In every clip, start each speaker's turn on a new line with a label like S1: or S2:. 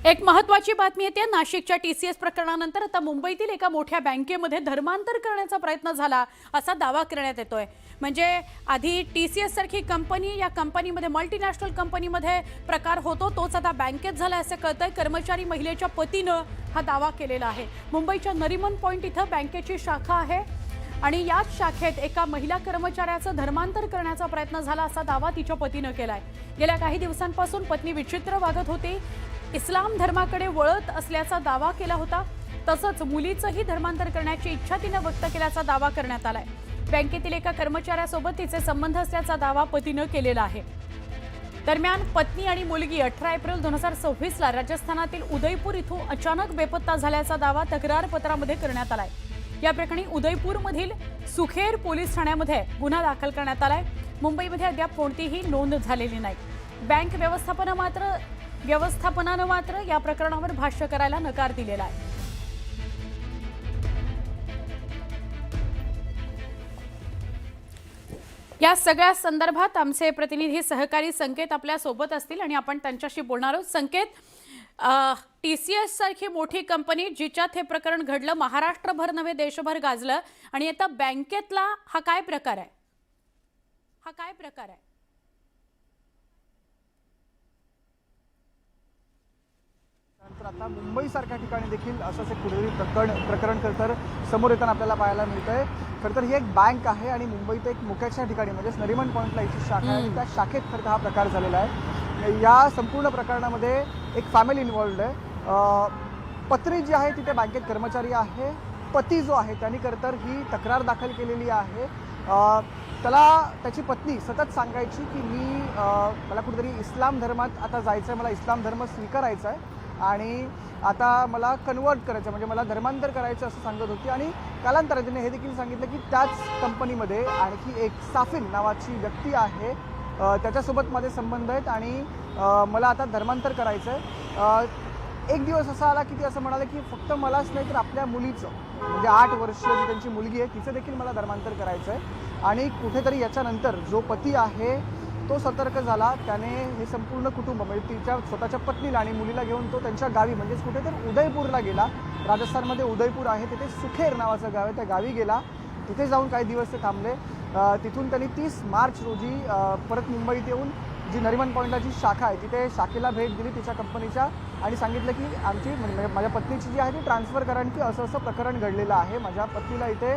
S1: एक महत्त्वाची बातमी येते नाशिकच्या टीसीएस प्रकरणानंतर आता मुंबईतील एका मोठ्या बँकेमध्ये धर्मांतर करण्याचा प्रयत्न झाला असा दावा करण्यात येतोय। म्हणजे आधी टीसीएस सारखी कंपनी या कंपनीमध्ये मल्टीनॅशनल कंपनीमध्ये प्रकार होतो तोच आता बँकेत झाला असे कळतंय। कर्मचारी महिलेच्या पतीनं हा दावा केलेला आहे। मुंबईच्या नरिमन पॉइंट इथं बँकेची शाखा आहे आणि याच शाखेत एका महिला कर्मचाऱ्याचं धर्मांतर करण्याचा प्रयत्न झाला असा दावा तिच्या पतीनं केलाय। गेल्या काही दिवसांपासून पत्नी विचित्र वागत होती, इस्लाम धर्माकडे वळत असल्याचा दावा केला होता। तसंच मुलीचंही धर्मांतर करण्याची इच्छा तिने व्यक्त केल्याचा दावा करण्यात आलाय। बँकेतील एका कर्मचाऱ्यासोबत तिचे संबंध असल्याचा दावा पतीनं केलेला आहे। दरम्यान पत्नी आणि मुलगी 18 एप्रिल 2026ला राजस्थानातील उदयपूर इथून अचानक बेपत्ता झाल्याचा दावा तक्रार पत्रामध्ये करण्यात आलाय। या प्रकरणी उदयपूरमधील सुखेर पोलीस ठाण्यामध्ये गुन्हा दाखल करण्यात आलाय। मुंबईमध्ये अद्याप कोणतीही नोंद झालेली नाही। बँक व्यवस्थापनानं मात्र या प्रकरणावर भाष्य करायला नकार दिलेला आहे। या सगळ्या संदर्भात आमचे प्रतिनिधी सहकारी संकेत आपल्या सोबत असतील आणि आपण त्यांच्याशी बोलणार आहोत। संकेत, टीसीएस सारखी मोठी कंपनी जिच्यात हे प्रकरण घडलं, महाराष्ट्रभर नव्हे देशभर गाजलं आणि आता बँकेतला हा काय प्रकार आहे?
S2: तर आता मुंबईसारख्या ठिकाणी देखील असंच एक कुठेतरी प्रकरण खरंतर समोर येताना आपल्याला पाहायला मिळतंय। खरंतर ही एक बँक आहे आणि मुंबईत एक मुख्याच्या ठिकाणी म्हणजे नरिमन पॉइंटला याची शाखा आहे। त्या शाखेत खरं हा प्रकार झालेला आहे। या संपूर्ण प्रकरणामध्ये एक फॅमिली इन्व्हॉल्व्ड आहे। पत्नी जी आहे तिथे बँकेत कर्मचारी आहे, पती जो आहे त्यांनी खरंतर ही तक्रार दाखल केलेली आहे। त्याला त्याची पत्नी सतत सांगायची की मला कुठेतरी इस्लाम धर्मात आता जायचं आहे, मला इस्लाम धर्म स्वीकारायचा आहे आणि आता मला कन्वर्ट करायचं म्हणजे मला धर्मांतर करायचं असं सांगत होती। आणि कालांतराने तिने हे देखील सांगितलं की त्याच कंपनीमध्ये आणखी एक साफिन नावाची व्यक्ती आहे, त्याच्यासोबत माझे संबंध आहेत आणि मला आता धर्मांतर करायचं आहे। एक दिवस असा आला की ती असं म्हणाले की फक्त मलाच नाही तर आपल्या मुलीचं म्हणजे 8 वर्षाची त्यांची मुलगी आहे तिचं देखील मला धर्मांतर करायचं आहे। आणि कुठेतरी याच्यानंतर जो पती आहे तो सतर्क झाला, त्याने हे संपूर्ण कुटुंब म्हणजे तिच्या स्वतःच्या पत्नीला आणि मुलीला घेऊन तो त्यांच्या गावी म्हणजेच कुठेतरी उदयपूरला गेला। राजस्थानमध्ये उदयपूर आहे, तिथे सुखेर नावाचं गाव आहे, त्या गावी गेला। तिथे जाऊन काही दिवस ते थांबले। तिथून त्यांनी 30 मार्च रोजी परत मुंबईत येऊन जी नरिमन पॉइंटला जी शाखा आहे तिथे शाखेला भेट दिली तिच्या कंपनीच्या आणि सांगितलं की आमची माझ्या पत्नीची जी आहे ती ट्रान्सफर करा की असं प्रकरण घडलेलं आहे। माझ्या पत्नीला इथे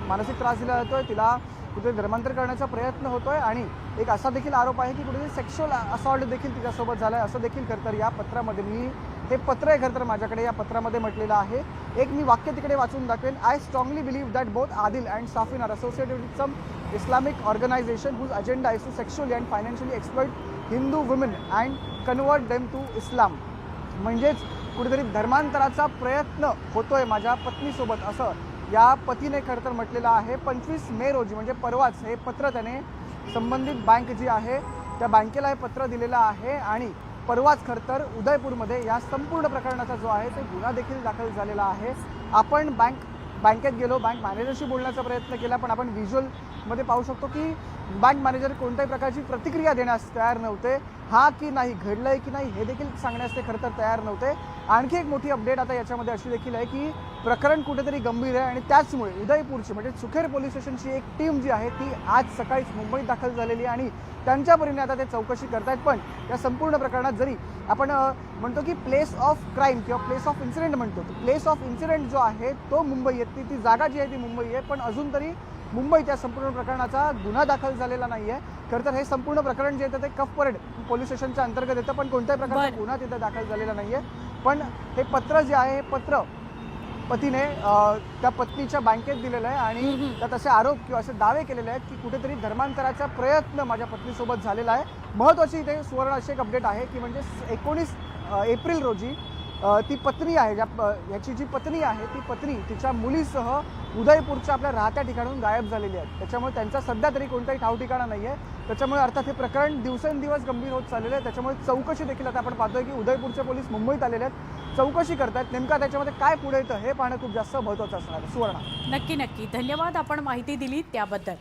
S2: मानसिक त्रास दिला जातोय, तिला कुठे धर्मांतर करण्याचा प्रयत्न होतोय आणि एक असा देखील आरोप आहे की कुठे सेक्शुअल असॉल्ट देखील तिच्यासोबत झालाय असं देखील खरंतर या पत्रामध्ये मी हे पत्र आहे खरंतर माझ्याकडे या पत्रामध्ये म्हटलेलं आहे। एक मी वाक्य तिकडे वाचून दाखवेन। I strongly believe that both Adil and Safin are associated with some Islamic organisation whose agenda is to sexually and financially exploit Hindu women and convert them to Islam. म्हणजेच कुठेतरी धर्मांतराचा प्रयत्न होतोय माझ्या पत्नीसोबत असं या पतीने खरंतर म्हटलेलं आहे। 25 मे रोजी म्हणजे परवाच हे पत्र त्याने संबंधित बँक जी आहे त्या बँकेला हे पत्र दिलेलं आहे आणि परवाच खरंतर उदयपूरमध्ये या संपूर्ण प्रकरणाचा जो आहे ते गुन्हा देखील दाखल झालेला आहे। आपण बँकेत गेलो, बँक मॅनेजरशी बोलण्याचा प्रयत्न केला, पण आपण व्हिज्युअलमध्ये पाहू शकतो की बँक मॅनेजर कोणत्याही प्रकारची प्रतिक्रिया देण्यास तयार नव्हते। हा की नाही घडलंय की नाही हे देखील सांगण्यास ते खरंतर तयार नव्हते। आणखी एक मोठी अपडेट आता याच्यामध्ये अशी देखील आहे की प्रकरण कुठेतरी गंभीर आहे आणि त्याचमुळे उदयपूरची म्हणजे सुखेर पोलीस स्टेशनची एक टीम जी आहे ती आज सकाळीच मुंबईत दाखल झालेली आहे आणि त्यांच्या परीने आता ते चौकशी करतायत। पण या संपूर्ण प्रकरणात जरी आपण म्हणतो की प्लेस ऑफ क्राईम किंवा प्लेस ऑफ इन्सिडेंट म्हणतो, प्लेस ऑफ इन्सिडेंट जो आहे तो मुंबई आहे, ती जागा जी आहे ती मुंबई आहे, पण अजून तरी मुंबईत या संपूर्ण प्रकरणाचा गुन्हा दाखल झालेला नाही आहे। खरंतर हे संपूर्ण प्रकरण जे येतं ते कफ परेड पोलीस स्टेशनच्या अंतर्गत येतं, पण कोणत्याही प्रकारचा गुन्हा तिथे दाखल झालेला नाही आहे। पण हे पत्र जे आहे हे पत्र पतीने त्या पत्नीच्या बँकेत दिलेलं आहे आणि त्यात असे आरोप किंवा असे दावे केलेले आहेत की कुठेतरी धर्मांतराचा प्रयत्न माझ्या पत्नीसोबत झालेला आहे। महत्त्वाची इथे सुवर्ण अशी एक अपडेट आहे की म्हणजे 19 एप्रिल रोजी ती पत्नी आहे याची जी पत्नी आहे ती पत्नी तिच्या मुलीसह उदयपूरच्या आपल्या राहत्या ठिकाणाहून गायब झालेली आहे। त्याच्यामुळे त्यांचा सध्या तरी कोणताही ठाव ठिकाणा नाही आहे। त्याच्यामुळे अर्थात हे प्रकरण दिवसेंदिवस गंभीर होत चाललेलं आहे। त्याच्यामुळे चौकशी देखील आता आपण पाहतोय की उदयपूरचे पोलीस मुंबईत आलेले आहेत, चौकशी करतायत। नेमका त्याच्यामध्ये काय पुढे येतं हे पाहणं खूप जास्त महत्त्वाचं असणार आहे। सुवर्ण,
S1: नक्की धन्यवाद आपण माहिती दिली त्याबद्दल।